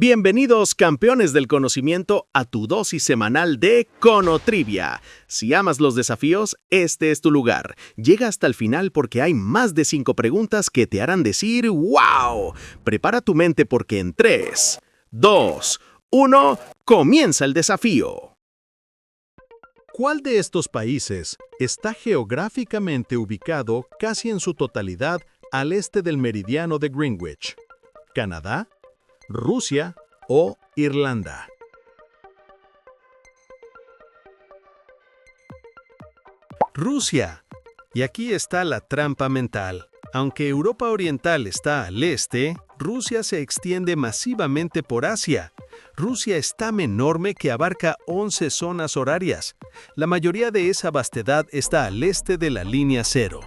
Bienvenidos, campeones del conocimiento, a tu dosis semanal de Conotrivia. Si amas los desafíos, este es tu lugar. Llega hasta el final porque hay más de 5 preguntas que te harán decir ¡wow! Prepara tu mente porque en 3, 2, 1, comienza el desafío. ¿Cuál de estos países está geográficamente ubicado casi en su totalidad al este del meridiano de Greenwich? ¿Canadá, Rusia o Irlanda? Rusia. Y aquí está la trampa mental. Aunque Europa Oriental está al este, Rusia se extiende masivamente por Asia. Rusia es tan enorme que abarca 11 zonas horarias. La mayoría de esa vastedad está al este de la línea cero.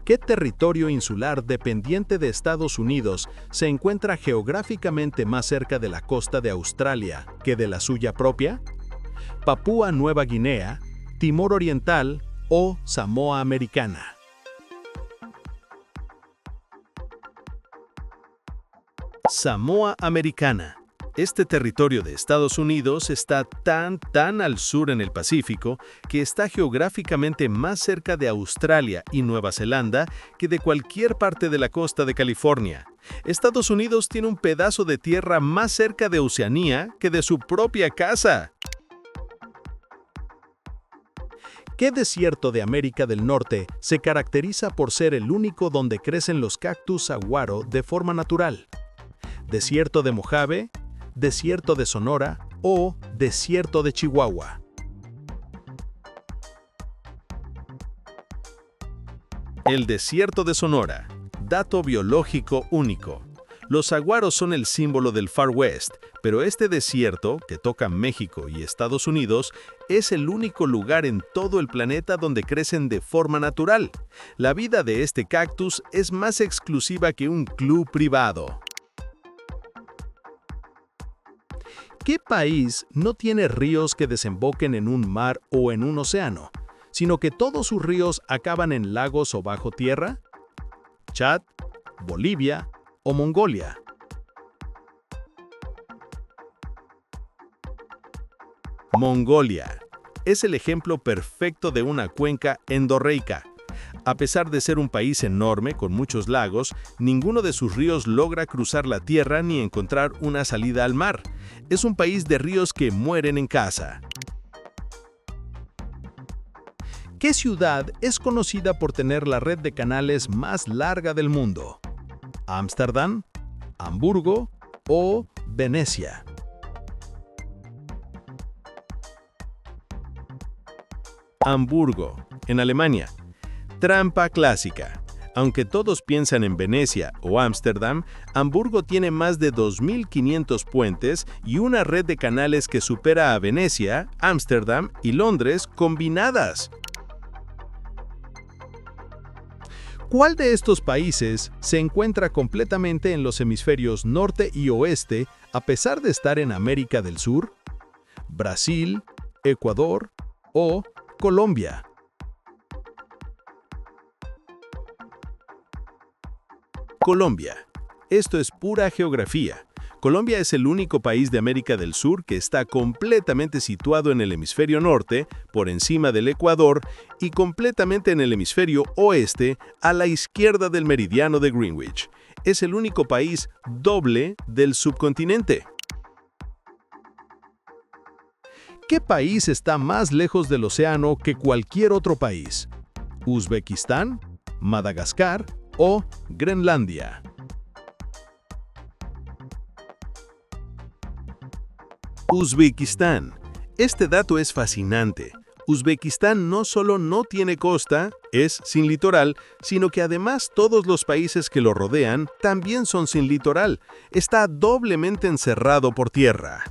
¿Qué territorio insular dependiente de Estados Unidos se encuentra geográficamente más cerca de la costa de Australia que de la suya propia? ¿Papúa Nueva Guinea, Timor Oriental o Samoa Americana? Samoa Americana. Este territorio de Estados Unidos está tan al sur en el Pacífico que está geográficamente más cerca de Australia y Nueva Zelanda que de cualquier parte de la costa de California. Estados Unidos tiene un pedazo de tierra más cerca de Oceanía que de su propia casa. ¿Qué desierto de América del Norte se caracteriza por ser el único donde crecen los cactus saguaro de forma natural? ¿Desierto de Mojave, desierto de Sonora o desierto de Chihuahua? El desierto de Sonora. Dato biológico único. Los saguaros son el símbolo del Far West, pero este desierto, que toca México y Estados Unidos, es el único lugar en todo el planeta donde crecen de forma natural. La vida de este cactus es más exclusiva que un club privado. ¿Qué país no tiene ríos que desemboquen en un mar o en un océano, sino que todos sus ríos acaban en lagos o bajo tierra? ¿Chad, Bolivia o Mongolia? Mongolia. Es el ejemplo perfecto de una cuenca endorreica. A pesar de ser un país enorme con muchos lagos, ninguno de sus ríos logra cruzar la tierra ni encontrar una salida al mar. Es un país de ríos que mueren en casa. ¿Qué ciudad es conocida por tener la red de canales más larga del mundo? ¿Ámsterdam, Hamburgo o Venecia? Hamburgo, en Alemania. Trampa clásica. Aunque todos piensan en Venecia o Ámsterdam, Hamburgo tiene más de 2.500 puentes y una red de canales que supera a Venecia, Ámsterdam y Londres combinadas. ¿Cuál de estos países se encuentra completamente en los hemisferios norte y oeste a pesar de estar en América del Sur? ¿Brasil, Ecuador o Colombia? Colombia. Esto es pura geografía. Colombia es el único país de América del Sur que está completamente situado en el hemisferio norte, por encima del Ecuador, y completamente en el hemisferio oeste, a la izquierda del meridiano de Greenwich. Es el único país doble del subcontinente. ¿Qué país está más lejos del océano que cualquier otro país? ¿Uzbekistán, Madagascar o Groenlandia? Uzbekistán. Este dato es fascinante. Uzbekistán no solo no tiene costa, es sin litoral, sino que además todos los países que lo rodean también son sin litoral. Está doblemente encerrado por tierra.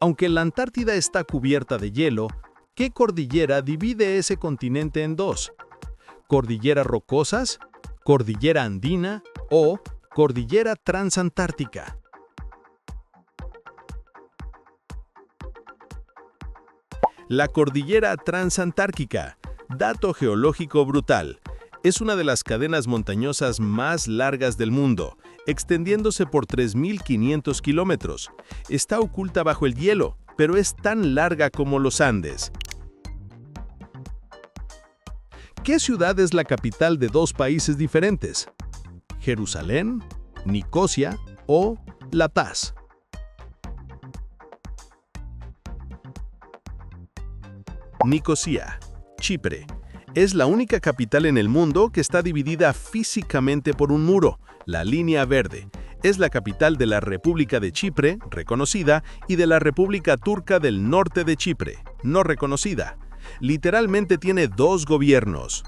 Aunque la Antártida está cubierta de hielo, ¿qué cordillera divide ese continente en dos? ¿Cordillera Rocosas, Cordillera Andina o Cordillera Transantártica? La Cordillera Transantártica. Dato geológico brutal. Es una de las cadenas montañosas más largas del mundo, extendiéndose por 3.500 kilómetros. Está oculta bajo el hielo, pero es tan larga como los Andes. ¿Qué ciudad es la capital de dos países diferentes? ¿Jerusalén, Nicosia o La Paz? Nicosia, Chipre. Es la única capital en el mundo que está dividida físicamente por un muro, la Línea Verde. Es la capital de la República de Chipre, reconocida, y de la República Turca del Norte de Chipre, no reconocida. Literalmente tiene dos gobiernos.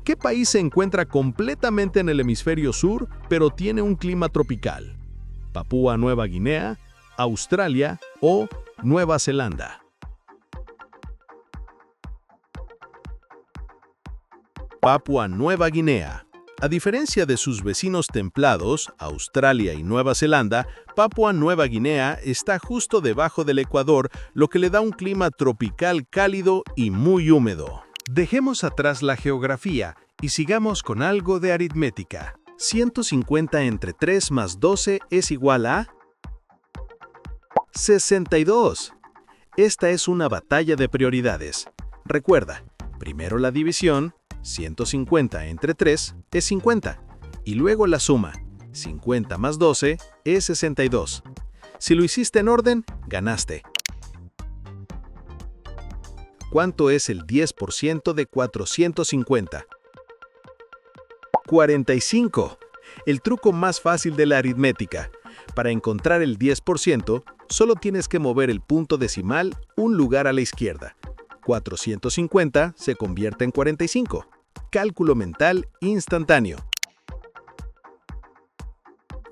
¿Qué país se encuentra completamente en el hemisferio sur, pero tiene un clima tropical? ¿Papúa Nueva Guinea, Australia o Nueva Zelanda? Papúa Nueva Guinea. A diferencia de sus vecinos templados, Australia y Nueva Zelanda, Papúa Nueva Guinea está justo debajo del Ecuador, lo que le da un clima tropical cálido y muy húmedo. Dejemos atrás la geografía y sigamos con algo de aritmética. 150 entre 3 más 12 es igual a 62. Esta es una batalla de prioridades. Recuerda, primero la división, 150 entre 3 es 50, y luego la suma, 50 más 12 es 62. Si lo hiciste en orden, ganaste. ¿Cuánto es el 10% de 450? 45. El truco más fácil de la aritmética. Para encontrar el 10%, solo tienes que mover el punto decimal un lugar a la izquierda. 450 se convierte en 45. Cálculo mental instantáneo.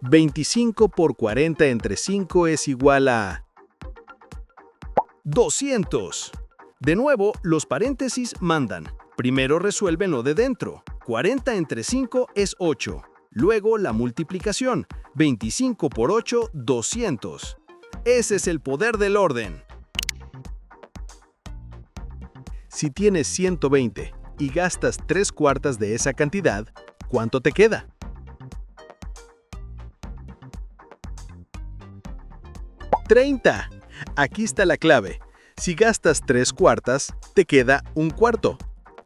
25 por 40 entre 5 es igual a 200. De nuevo, los paréntesis mandan. Primero resuelven lo de dentro. 40 entre 5 es 8. Luego la multiplicación. 25 por 8, 200. Ese es el poder del orden. Si tienes 120 y gastas 3/4 de esa cantidad, ¿cuánto te queda? ¡30! Aquí está la clave. Si gastas 3/4, te queda 1/4.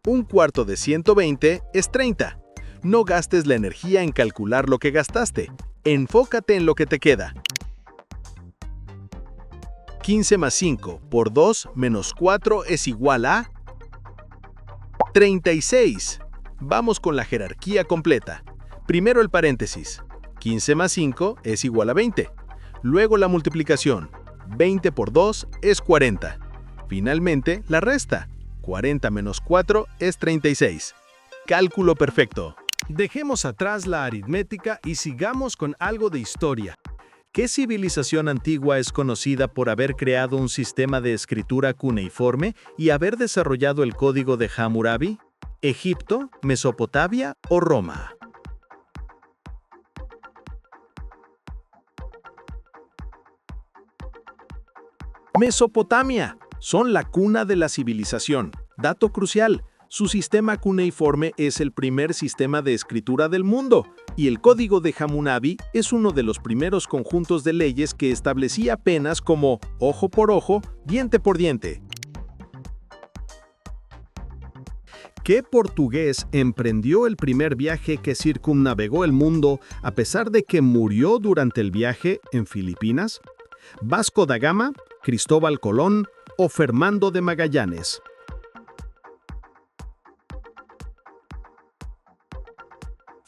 1/4 de 120 es 30. No gastes la energía en calcular lo que gastaste. Enfócate en lo que te queda. 15 más 5 por 2 menos 4 es igual a 36. Vamos con la jerarquía completa. Primero el paréntesis. 15 más 5 es igual a 20. Luego la multiplicación. 20 por 2 es 40. Finalmente, la resta. 40 menos 4 es 36. Cálculo perfecto. Dejemos atrás la aritmética y sigamos con algo de historia. ¿Qué civilización antigua es conocida por haber creado un sistema de escritura cuneiforme y haber desarrollado el código de Hammurabi? ¿Egipto, Mesopotamia o Roma? Mesopotamia. Son la cuna de la civilización. Dato crucial. Su sistema cuneiforme es el primer sistema de escritura del mundo, y el código de Hammurabi es uno de los primeros conjuntos de leyes que establecía penas como ojo por ojo, diente por diente. ¿Qué portugués emprendió el primer viaje que circunnavegó el mundo a pesar de que murió durante el viaje en Filipinas? ¿Vasco da Gama, Cristóbal Colón o Fernando de Magallanes?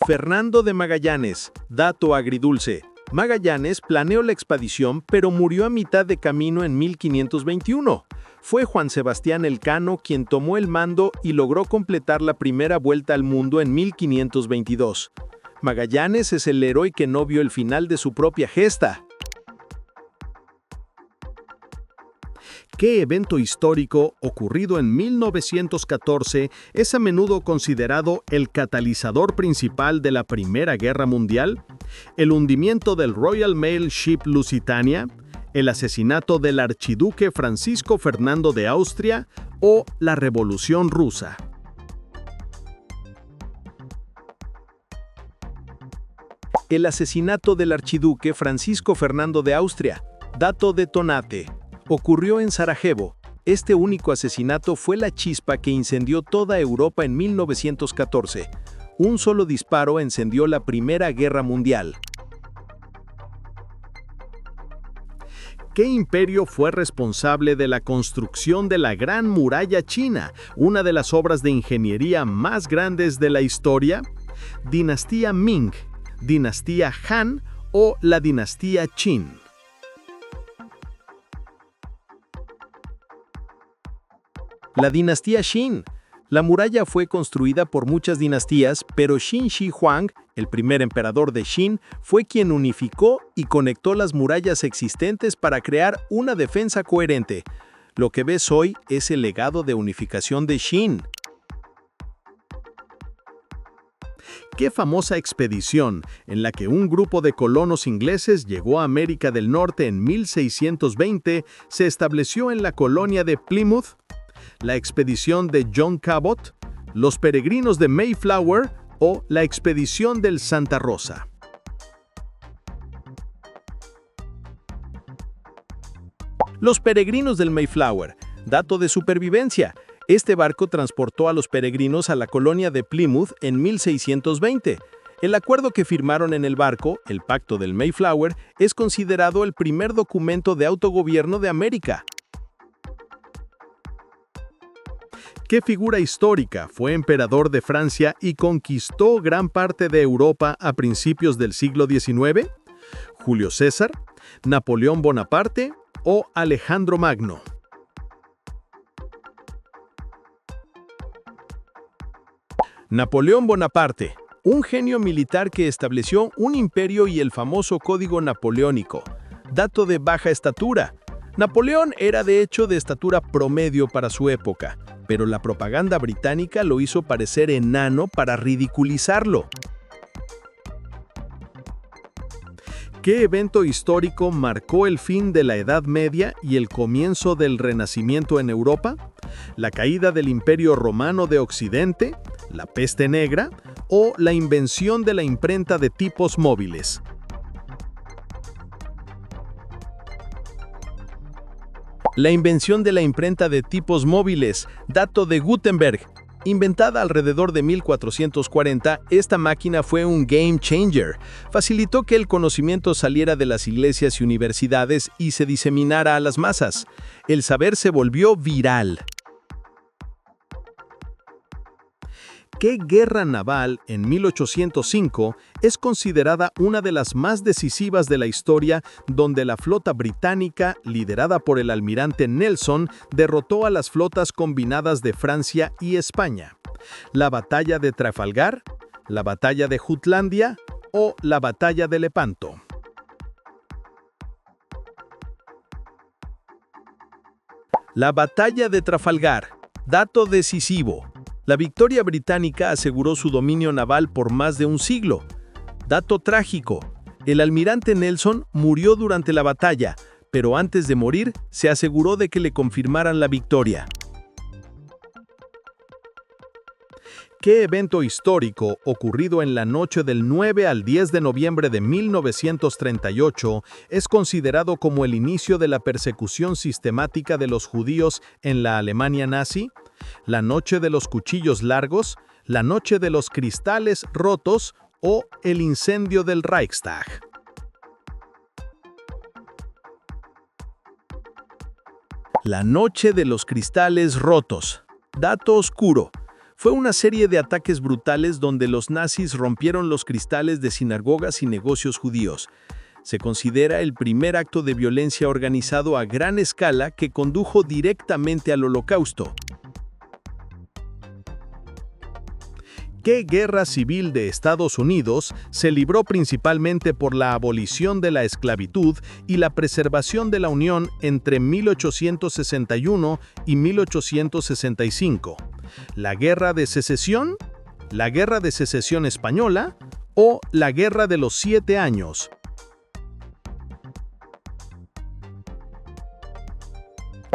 Fernando de Magallanes, dato agridulce. Magallanes planeó la expedición, pero murió a mitad de camino en 1521. Fue Juan Sebastián Elcano quien tomó el mando y logró completar la primera vuelta al mundo en 1522. Magallanes es el héroe que no vio el final de su propia gesta. ¿Qué evento histórico ocurrido en 1914 es a menudo considerado el catalizador principal de la Primera Guerra Mundial? ¿El hundimiento del Royal Mail Ship Lusitania? ¿El asesinato del archiduque Francisco Fernando de Austria o la Revolución Rusa? El asesinato del archiduque Francisco Fernando de Austria. Dato detonante. Ocurrió en Sarajevo. Este único asesinato fue la chispa que incendió toda Europa en 1914. Un solo disparo encendió la Primera Guerra Mundial. ¿Qué imperio fue responsable de la construcción de la Gran Muralla China, una de las obras de ingeniería más grandes de la historia? ¿Dinastía Ming, dinastía Han o la dinastía Qin? La dinastía Qin. La muralla fue construida por muchas dinastías, pero Qin Shi Huang, el primer emperador de Qin, fue quien unificó y conectó las murallas existentes para crear una defensa coherente. Lo que ves hoy es el legado de unificación de Qin. ¿Qué famosa expedición en la que un grupo de colonos ingleses llegó a América del Norte en 1620 se estableció en la colonia de Plymouth? ¿La expedición de John Cabot, los peregrinos de Mayflower o la expedición del Santa Rosa? Los peregrinos del Mayflower. Dato de supervivencia. Este barco transportó a los peregrinos a la colonia de Plymouth en 1620. El acuerdo que firmaron en el barco, el Pacto del Mayflower, es considerado el primer documento de autogobierno de América. ¿Qué figura histórica fue emperador de Francia y conquistó gran parte de Europa a principios del siglo XIX? ¿Julio César, Napoleón Bonaparte o Alejandro Magno? Napoleón Bonaparte, un genio militar que estableció un imperio y el famoso Código Napoleónico. Dato de baja estatura. Napoleón era de hecho de estatura promedio para su época, pero la propaganda británica lo hizo parecer enano para ridiculizarlo. ¿Qué evento histórico marcó el fin de la Edad Media y el comienzo del Renacimiento en Europa? ¿La caída del Imperio Romano de Occidente, la peste negra o la invención de la imprenta de tipos móviles? La invención de la imprenta de tipos móviles, dato de Gutenberg. Inventada alrededor de 1440, esta máquina fue un game changer. Facilitó que el conocimiento saliera de las iglesias y universidades y se diseminara a las masas. El saber se volvió viral. ¿Qué guerra naval en 1805 es considerada una de las más decisivas de la historia, donde la flota británica, liderada por el almirante Nelson, derrotó a las flotas combinadas de Francia y España? ¿La batalla de Trafalgar, la batalla de Jutlandia o la batalla de Lepanto? La batalla de Trafalgar. Dato decisivo. La victoria británica aseguró su dominio naval por más de un siglo. Dato trágico. El almirante Nelson murió durante la batalla, pero antes de morir se aseguró de que le confirmaran la victoria. ¿Qué evento histórico ocurrido en la noche del 9 al 10 de noviembre de 1938 es considerado como el inicio de la persecución sistemática de los judíos en la Alemania nazi? ¿La noche de los cuchillos largos, la noche de los cristales rotos o el incendio del Reichstag? La noche de los cristales rotos. Dato oscuro. Fue una serie de ataques brutales donde los nazis rompieron los cristales de sinagogas y negocios judíos. Se considera el primer acto de violencia organizado a gran escala que condujo directamente al Holocausto. ¿Qué guerra civil de Estados Unidos se libró principalmente por la abolición de la esclavitud y la preservación de la Unión entre 1861 y 1865? ¿La Guerra de Secesión, la Guerra de Secesión Española o la Guerra de los 7 Años?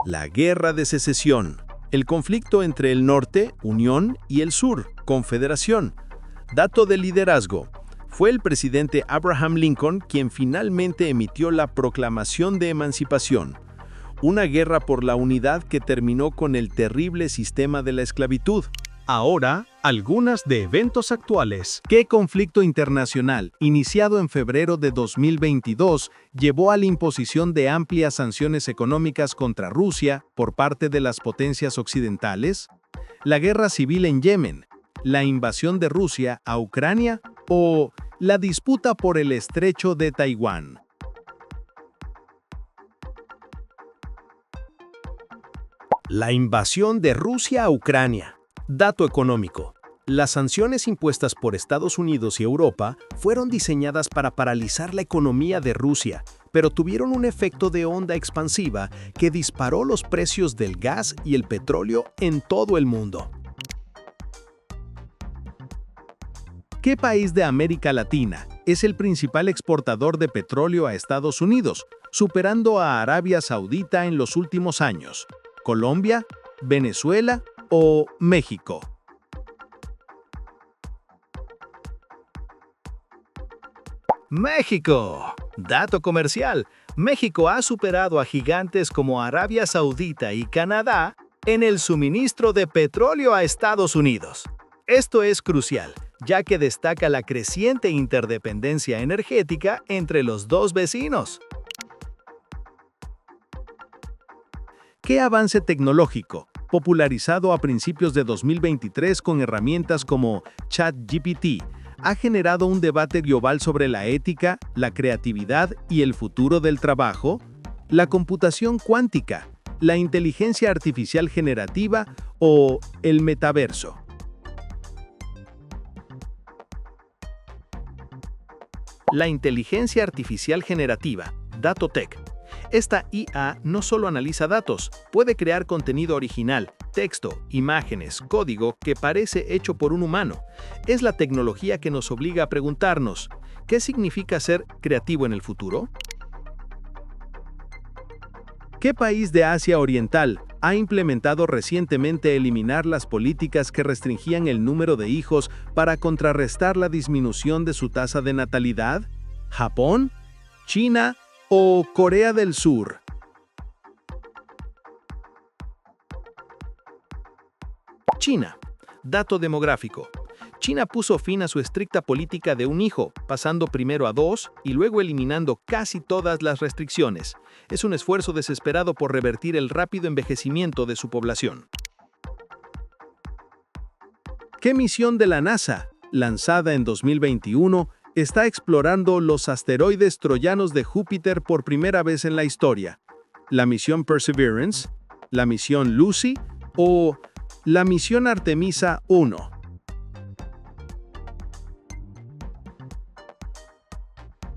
La Guerra de Secesión. El conflicto entre el norte, Unión, y el sur, Confederación. Dato de liderazgo. Fue el presidente Abraham Lincoln quien finalmente emitió la Proclamación de Emancipación. Una guerra por la unidad que terminó con el terrible sistema de la esclavitud. Ahora, algunas de eventos actuales. ¿Qué conflicto internacional, iniciado en febrero de 2022, llevó a la imposición de amplias sanciones económicas contra Rusia por parte de las potencias occidentales? ¿La guerra civil en Yemen, la invasión de Rusia a Ucrania o la disputa por el estrecho de Taiwán? La invasión de Rusia a Ucrania. Dato económico. Las sanciones impuestas por Estados Unidos y Europa fueron diseñadas para paralizar la economía de Rusia, pero tuvieron un efecto de onda expansiva que disparó los precios del gas y el petróleo en todo el mundo. ¿Qué país de América Latina es el principal exportador de petróleo a Estados Unidos, superando a Arabia Saudita en los últimos años? ¿Colombia, Venezuela o México? México. Dato comercial. México ha superado a gigantes como Arabia Saudita y Canadá en el suministro de petróleo a Estados Unidos. Esto es crucial, ya que destaca la creciente interdependencia energética entre los dos vecinos. ¿Qué avance tecnológico, popularizado a principios de 2023 con herramientas como ChatGPT, ha generado un debate global sobre la ética, la creatividad y el futuro del trabajo? ¿La computación cuántica, la inteligencia artificial generativa o el metaverso? La inteligencia artificial generativa, DatoTech. Esta IA no solo analiza datos, puede crear contenido original, texto, imágenes, código que parece hecho por un humano. Es la tecnología que nos obliga a preguntarnos, ¿qué significa ser creativo en el futuro? ¿Qué país de Asia Oriental ha implementado recientemente eliminar las políticas que restringían el número de hijos para contrarrestar la disminución de su tasa de natalidad? ¿Japón? ¿China o Corea del Sur? China. Dato demográfico. China puso fin a su estricta política de un hijo, pasando primero a 2 y luego eliminando casi todas las restricciones. Es un esfuerzo desesperado por revertir el rápido envejecimiento de su población. ¿Qué misión de la NASA, lanzada en 2021, está explorando los asteroides troyanos de Júpiter por primera vez en la historia? ¿La misión Perseverance, la misión Lucy o la misión Artemisa 1?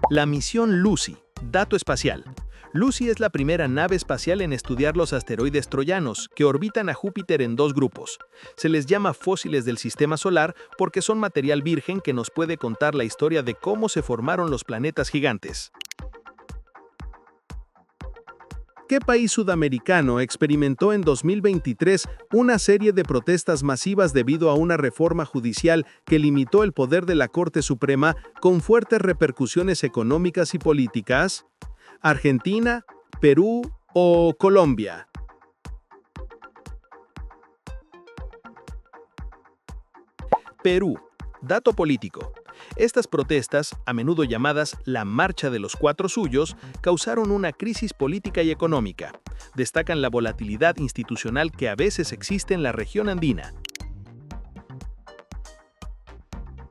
La misión Lucy. Dato espacial. Lucy es la primera nave espacial en estudiar los asteroides troyanos, que orbitan a Júpiter en dos grupos. Se les llama fósiles del sistema solar porque son material virgen que nos puede contar la historia de cómo se formaron los planetas gigantes. ¿Qué país sudamericano experimentó en 2023 una serie de protestas masivas debido a una reforma judicial que limitó el poder de la Corte Suprema con fuertes repercusiones económicas y políticas? ¿Argentina, Perú o Colombia? Perú. Dato político. Estas protestas, a menudo llamadas la Marcha de los Cuatro Suyos, causaron una crisis política y económica. Destacan la volatilidad institucional que a veces existe en la región andina.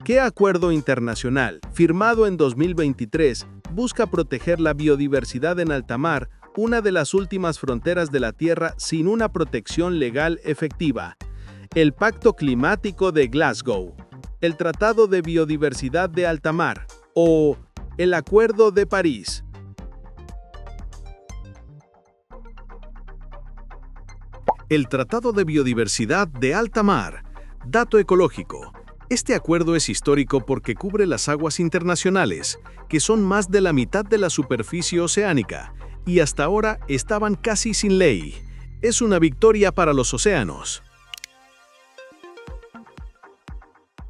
¿Qué acuerdo internacional, firmado en 2023, busca proteger la biodiversidad en alta mar, una de las últimas fronteras de la Tierra sin una protección legal efectiva? El Pacto Climático de Glasgow, el Tratado de Biodiversidad de Alta Mar o el Acuerdo de París. El Tratado de Biodiversidad de Alta Mar. Dato ecológico. Este acuerdo es histórico porque cubre las aguas internacionales, que son más de la mitad de la superficie oceánica, y hasta ahora estaban casi sin ley. Es una victoria para los océanos.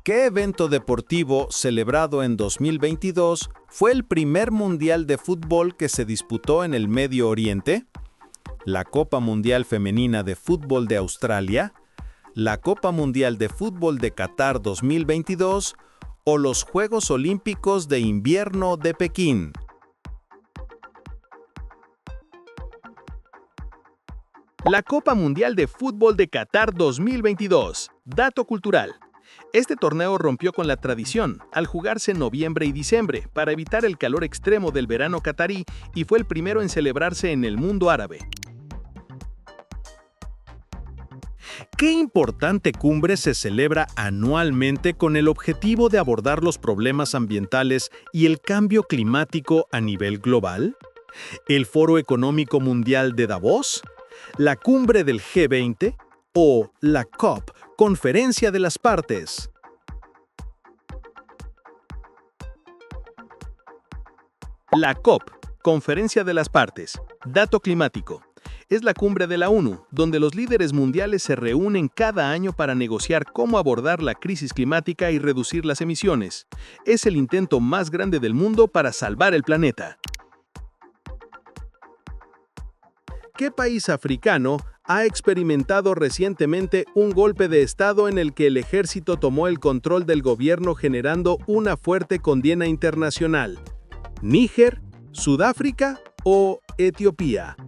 ¿Qué evento deportivo celebrado en 2022 fue el primer mundial de fútbol que se disputó en el Medio Oriente? ¿La Copa Mundial Femenina de Fútbol de Australia? ¿La Copa Mundial de Fútbol de Qatar 2022? ¿O los Juegos Olímpicos de Invierno de Pekín? La Copa Mundial de Fútbol de Qatar 2022. Dato cultural. Este torneo rompió con la tradición al jugarse en noviembre y diciembre para evitar el calor extremo del verano catarí y fue el primero en celebrarse en el mundo árabe. ¿Qué importante cumbre se celebra anualmente con el objetivo de abordar los problemas ambientales y el cambio climático a nivel global? ¿El Foro Económico Mundial de Davos? ¿La cumbre del G20? ¿O la COP, Conferencia de las Partes? La COP, Conferencia de las Partes. Dato climático. Es la cumbre de la ONU, donde los líderes mundiales se reúnen cada año para negociar cómo abordar la crisis climática y reducir las emisiones. Es el intento más grande del mundo para salvar el planeta. ¿Qué país africano ha experimentado recientemente un golpe de Estado en el que el ejército tomó el control del gobierno generando una fuerte condena internacional? ¿Níger, Sudáfrica o Etiopía?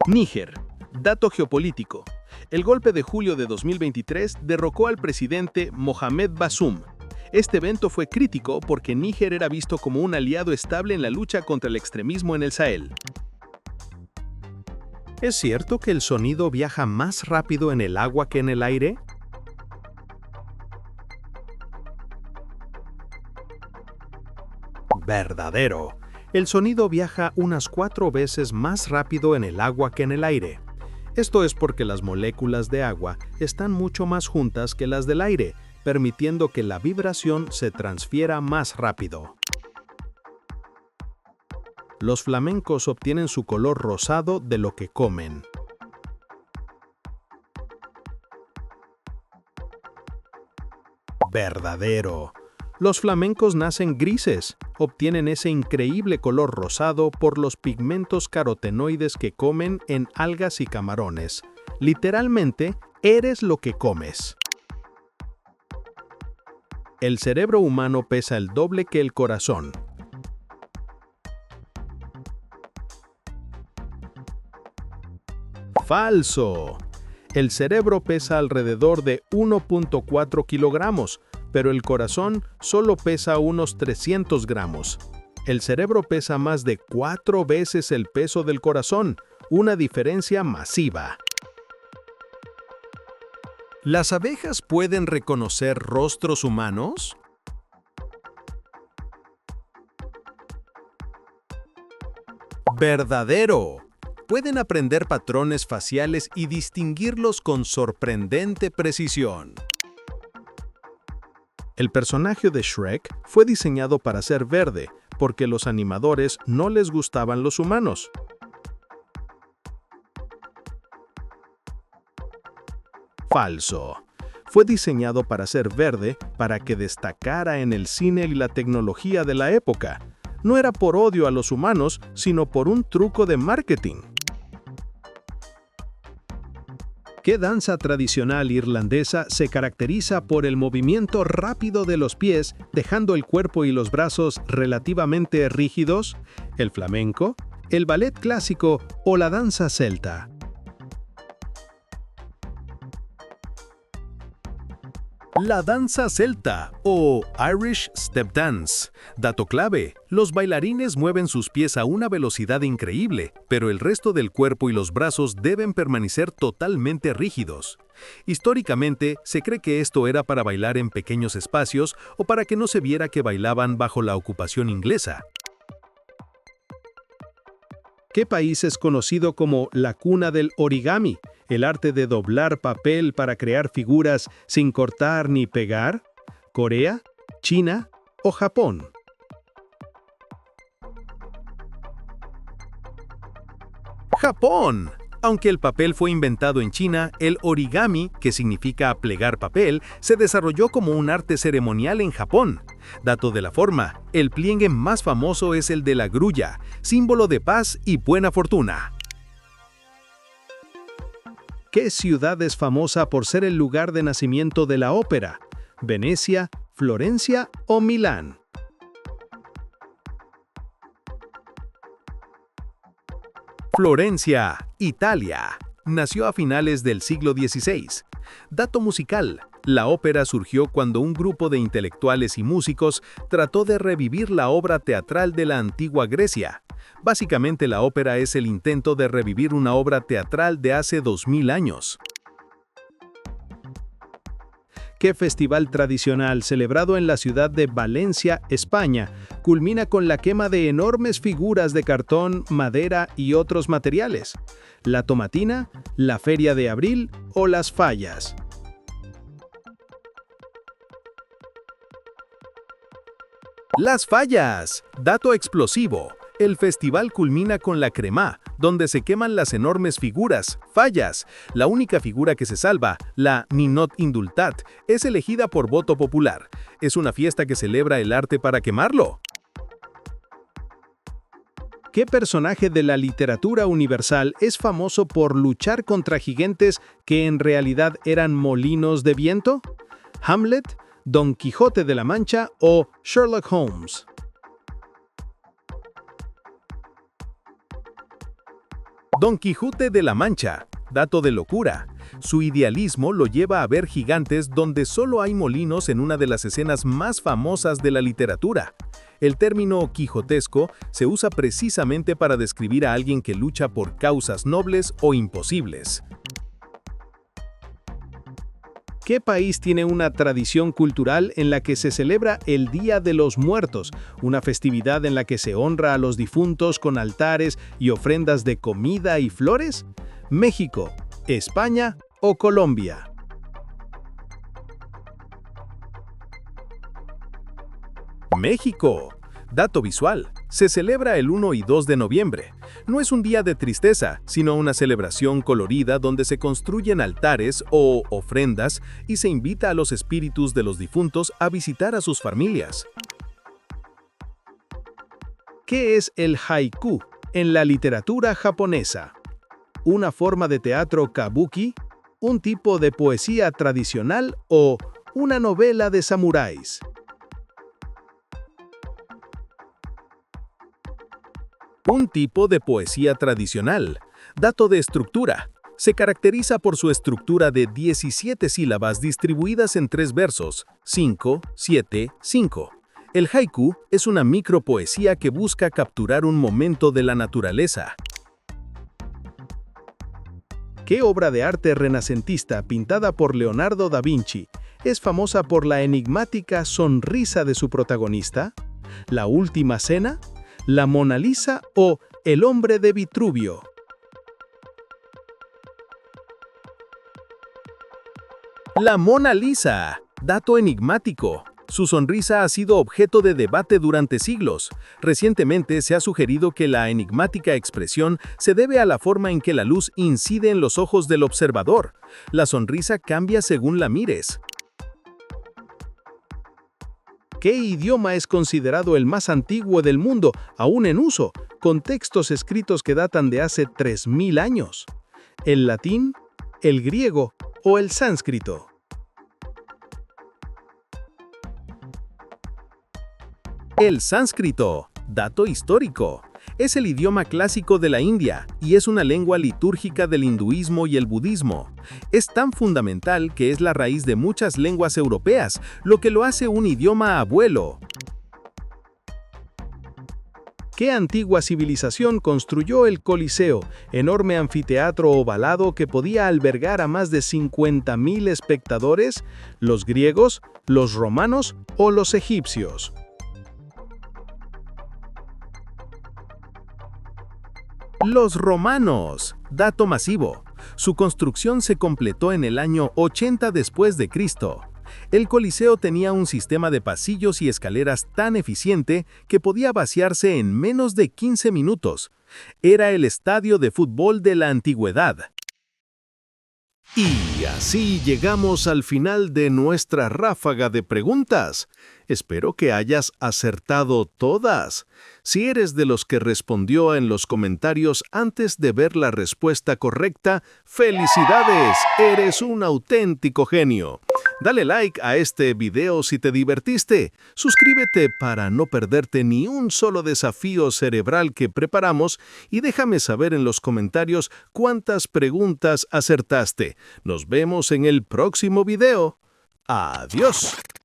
Níger. Dato geopolítico. El golpe de julio de 2023 derrocó al presidente Mohamed Bazoum. Este evento fue crítico porque Níger era visto como un aliado estable en la lucha contra el extremismo en el Sahel. ¿Es cierto que el sonido viaja más rápido en el agua que en el aire? Verdadero. El sonido viaja unas 4 veces más rápido en el agua que en el aire. Esto es porque las moléculas de agua están mucho más juntas que las del aire, permitiendo que la vibración se transfiera más rápido. Los flamencos obtienen su color rosado de lo que comen. Verdadero. Los flamencos nacen grises, obtienen ese increíble color rosado por los pigmentos carotenoides que comen en algas y camarones. Literalmente, eres lo que comes. El cerebro humano pesa el doble que el corazón. Falso. El cerebro pesa alrededor de 1.4 kilogramos, pero el corazón solo pesa unos 300 gramos. El cerebro pesa más de 4 veces el peso del corazón, una diferencia masiva. ¿Las abejas pueden reconocer rostros humanos? Verdadero. Pueden aprender patrones faciales y distinguirlos con sorprendente precisión. El personaje de Shrek fue diseñado para ser verde, porque los animadores no les gustaban los humanos. Falso. Fue diseñado para ser verde para que destacara en el cine y la tecnología de la época. No era por odio a los humanos, sino por un truco de marketing. ¿Qué danza tradicional irlandesa se caracteriza por el movimiento rápido de los pies, dejando el cuerpo y los brazos relativamente rígidos? ¿El flamenco, el ballet clásico o la danza celta? La danza celta o Irish Step Dance. Dato clave, los bailarines mueven sus pies a una velocidad increíble, pero el resto del cuerpo y los brazos deben permanecer totalmente rígidos. Históricamente, se cree que esto era para bailar en pequeños espacios o para que no se viera que bailaban bajo la ocupación inglesa. ¿Qué país es conocido como la cuna del origami, el arte de doblar papel para crear figuras sin cortar ni pegar? ¿Corea, China o Japón? Japón. Aunque el papel fue inventado en China, el origami, que significa plegar papel, se desarrolló como un arte ceremonial en Japón. Dato de la forma, el pliegue más famoso es el de la grulla, símbolo de paz y buena fortuna. ¿Qué ciudad es famosa por ser el lugar de nacimiento de la ópera? ¿Venecia, Florencia o Milán? Florencia, Italia. Nació a finales del siglo XVI. Dato musical. La ópera surgió cuando un grupo de intelectuales y músicos trató de revivir la obra teatral de la antigua Grecia. Básicamente, la ópera es el intento de revivir una obra teatral de hace 2000 años. ¿Qué festival tradicional celebrado en la ciudad de Valencia, España, culmina con la quema de enormes figuras de cartón, madera y otros materiales? ¿La Tomatina, la Feria de Abril o las Fallas? Las Fallas. Dato explosivo. El festival culmina con la cremá, donde se queman las enormes figuras, fallas. La única figura que se salva, la Ninot Indultat, es elegida por voto popular. Es una fiesta que celebra el arte para quemarlo. ¿Qué personaje de la literatura universal es famoso por luchar contra gigantes que en realidad eran molinos de viento? ¿Hamlet, Don Quijote de la Mancha o Sherlock Holmes? Don Quijote de la Mancha. Dato de locura. Su idealismo lo lleva a ver gigantes donde solo hay molinos en una de las escenas más famosas de la literatura. El término quijotesco se usa precisamente para describir a alguien que lucha por causas nobles o imposibles. ¿Qué país tiene una tradición cultural en la que se celebra el Día de los Muertos, una festividad en la que se honra a los difuntos con altares y ofrendas de comida y flores? ¿México, España o Colombia? México. Dato visual. Se celebra el 1 y 2 de noviembre. No es un día de tristeza, sino una celebración colorida donde se construyen altares o ofrendas y se invita a los espíritus de los difuntos a visitar a sus familias. ¿Qué es el haiku en la literatura japonesa? ¿Una forma de teatro kabuki? ¿Un tipo de poesía tradicional o una novela de samuráis? Un tipo de poesía tradicional. Dato de estructura. Se caracteriza por su estructura de 17 sílabas distribuidas en 3 versos, 5, 7, 5. El haiku es una micropoesía que busca capturar un momento de la naturaleza. ¿Qué obra de arte renacentista pintada por Leonardo da Vinci es famosa por la enigmática sonrisa de su protagonista? ¿La Última Cena? ¿La Mona Lisa o El hombre de Vitruvio? La Mona Lisa. Dato enigmático. Su sonrisa ha sido objeto de debate durante siglos. Recientemente se ha sugerido que la enigmática expresión se debe a la forma en que la luz incide en los ojos del observador. La sonrisa cambia según la mires. ¿Qué idioma es considerado el más antiguo del mundo, aún en uso, con textos escritos que datan de hace 3000 años? ¿El latín, el griego o el sánscrito? El sánscrito. Dato histórico. Es el idioma clásico de la India y es una lengua litúrgica del hinduismo y el budismo. Es tan fundamental que es la raíz de muchas lenguas europeas, lo que lo hace un idioma abuelo. ¿Qué antigua civilización construyó el Coliseo, enorme anfiteatro ovalado que podía albergar a más de 50.000 espectadores? ¿Los griegos, los romanos o los egipcios? Los romanos. Dato masivo. Su construcción se completó en el año 80 después de Cristo. El Coliseo tenía un sistema de pasillos y escaleras tan eficiente que podía vaciarse en menos de 15 minutos. Era el estadio de fútbol de la antigüedad. Y así llegamos al final de nuestra ráfaga de preguntas. Espero que hayas acertado todas. Si eres de los que respondió en los comentarios antes de ver la respuesta correcta, ¡felicidades! Eres un auténtico genio. Dale like a este video si te divertiste. Suscríbete para no perderte ni un solo desafío cerebral que preparamos y déjame saber en los comentarios cuántas preguntas acertaste. Nos vemos en el próximo video. ¡Adiós!